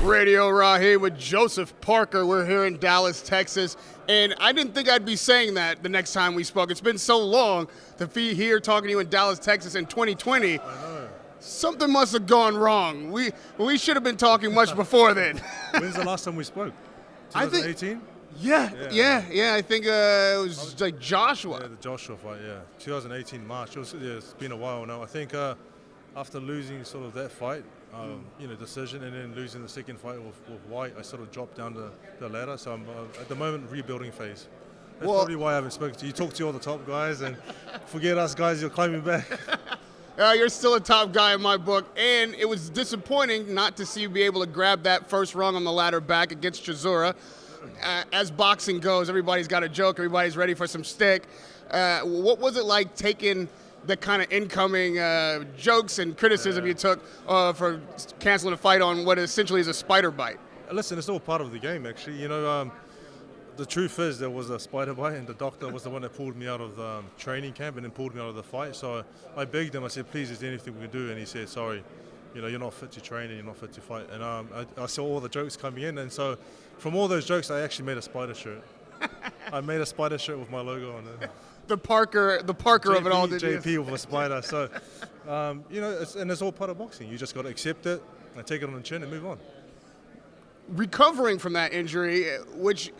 Radio Rahim with Joseph Parker. We're here in Dallas, Texas, and I didn't think I'd be saying that the next time we spoke. It's been so long to be here talking to you in Dallas, Texas in 2020. I know. Something must have gone wrong. We should have been talking much before then. When's the last time we spoke? 2018? Yeah. I think it was like Joshua. Yeah, the Joshua fight, yeah. 2018 March. It's been a while now. I think after losing sort of that fight, decision, and then losing the second fight with White, I sort of dropped down the ladder. So I'm at the moment rebuilding phase. That's probably why I haven't spoken to you. You talk to all the top guys, and forget us guys, you're climbing back. You're still a top guy in my book, and it was disappointing not to see you be able to grab that first rung on the ladder back against Chisora. As boxing goes, everybody's got a joke, everybody's ready for some stick. What was it like taking the kind of incoming jokes and criticism you took for canceling a fight on what essentially is a spider bite? Listen, it's all part of the game, actually. The truth is there was a spider bite, and the doctor was the one that pulled me out of the training camp and then pulled me out of the fight. So I begged him. I said, please, is there anything we can do? And he said, sorry, you're not fit to train and you're not fit to fight. And I saw all the jokes coming in, and so from all those jokes, I actually made a spider shirt. I made a spider shirt with my logo on it. The Parker of it all. JP with a spider. So, it's all part of boxing. You just got to accept it and take it on the chin and move on. Recovering from that injury, which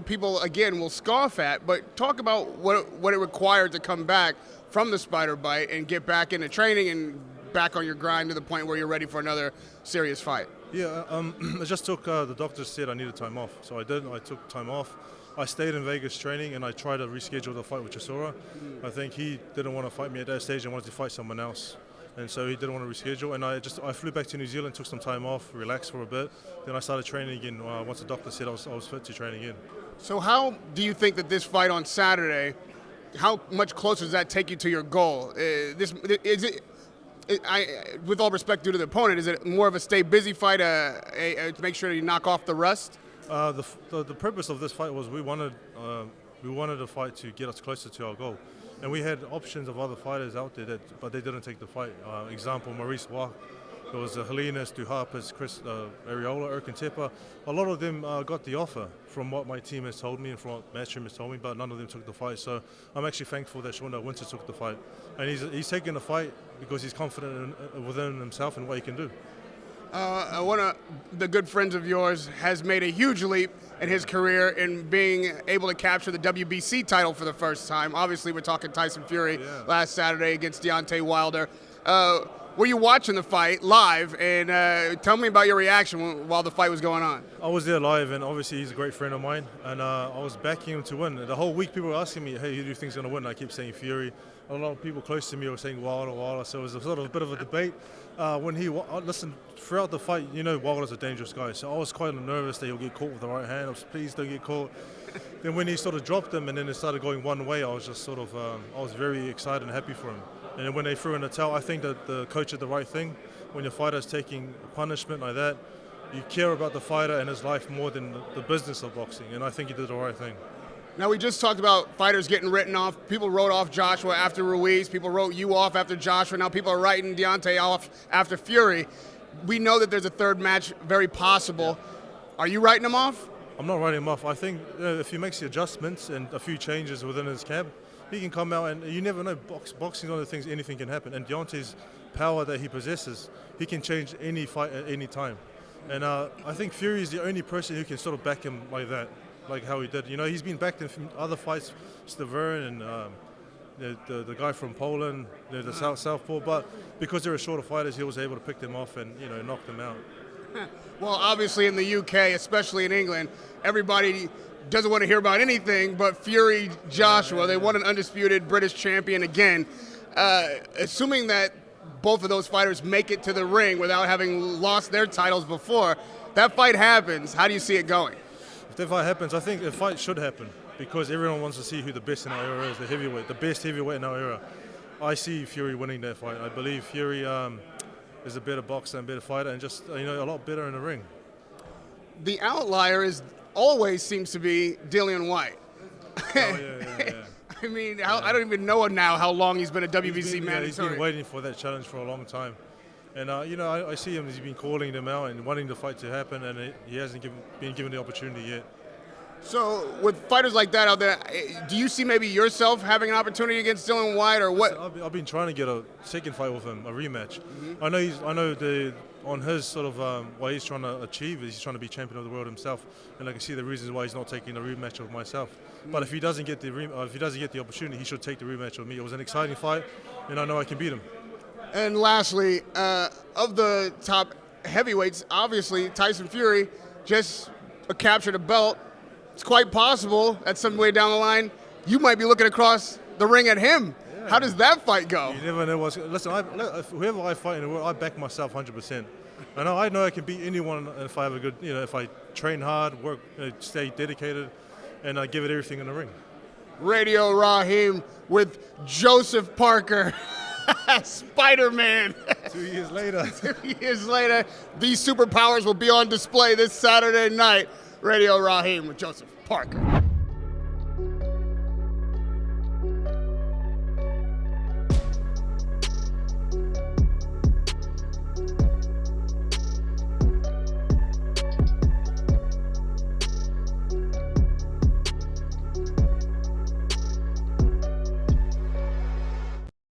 people again will scoff at, but talk about what it required to come back from the spider bite and get back into training and back on your grind to the point where you're ready for another serious fight. Yeah, I just took, the doctor said I needed time off, so I did. I took time off. I stayed in Vegas training, and I tried to reschedule the fight with Chisora. I think he didn't want to fight me at that stage and wanted to fight someone else. And so he didn't want to reschedule, and I flew back to New Zealand, took some time off, relaxed for a bit. Then I started training again once the doctor said I was fit to train again. So how do you think that this fight on Saturday, how much closer does that take you to your goal? With all respect due to the opponent, is it more of a stay busy fight, to make sure you knock off the rust? The purpose of this fight was we wanted a fight to get us closer to our goal, and we had options of other fighters out there but they didn't take the fight. Example, Maurice Waugh, there was Helenas, Duhapis, Chris Areola, Erkin. A lot of them got the offer from what my team has told me and from what Matchroom has told me, but none of them took the fight. So I'm actually thankful that Shaunda Winter took the fight, and he's taking the fight because he's confident within himself and what he can do. One of the good friends of yours has made a huge leap in his career in being able to capture the WBC title for the first time. Obviously, we're talking Tyson Fury last Saturday against Deontay Wilder. Were you watching the fight live? And tell me about your reaction while the fight was going on. I was there live, and obviously he's a great friend of mine, and I was backing him to win. The whole week people were asking me, hey, who do you think's going to win? I keep saying Fury. A lot of people close to me were saying Wilder, so it was a sort of a bit of a debate. Listen, throughout the fight, Wilder's a dangerous guy, so I was quite nervous that he'll get caught with the right hand. I was, please don't get caught. Then when he sort of dropped him and then it started going one way, I was just sort of, I was very excited and happy for him. And then when they threw in the towel, I think that the coach did the right thing. When your fighter's taking punishment like that, you care about the fighter and his life more than the business of boxing, and I think he did the right thing. Now, we just talked about fighters getting written off. People wrote off Joshua after Ruiz. People wrote you off after Joshua. Now people are writing Deontay off after Fury. We know that there's a third match very possible. Are you writing him off? I'm not writing him off. I think if he makes the adjustments and a few changes within his camp, he can come out, and you never know. Boxing is one of the things, anything can happen. And Deontay's power that he possesses, he can change any fight at any time. And I think Fury is the only person who can sort of back him like that, like how he did. He's been backed in other fights, Stavern and the guy from Poland, the Southpaw, but because they were shorter fighters, he was able to pick them off and knock them out. Well, obviously in the UK, especially in England, everybody doesn't want to hear about anything but Fury, Joshua. They want an undisputed British champion again. Assuming that both of those fighters make it to the ring without having lost their titles before, that fight happens. How do you see it going? If that fight happens, I think the fight should happen because everyone wants to see who the best in our era is, the best heavyweight in our era. I see Fury winning that fight. I believe Fury is a better boxer and better fighter and just a lot better in the ring. The outlier always seems to be Dillon White. Yeah. I mean, I don't even know now how long he's been a WBC mandatory. He's been waiting for that challenge for a long time. And I see him. He's been calling them out and wanting the fight to happen, and he hasn't been given the opportunity yet. So with fighters like that out there, do you see maybe yourself having an opportunity against Dillon White, or what? I've been trying to get a second fight with him, a rematch. I know on his sort of what he's trying to achieve is he's trying to be champion of the world himself, and I can see the reasons why he's not taking a rematch with myself. But if he doesn't get the opportunity, he should take the rematch with me. It was an exciting fight, and I know I can beat him. And lastly, of the top heavyweights, obviously Tyson Fury just captured a belt. It's quite possible that some way down the line you might be looking across the ring at him. Yeah. How does that fight go? You never know what's. Listen, whoever I fight in the world, I back myself 100%. I know I can beat anyone if I have a good, if I train hard, work, stay dedicated, and I give it everything in the ring. Radio Rahim with Joseph Parker. Spider-Man. 2 years later. 2 years later, these superpowers will be on display this Saturday night. Radio Rahim with Joseph Parker.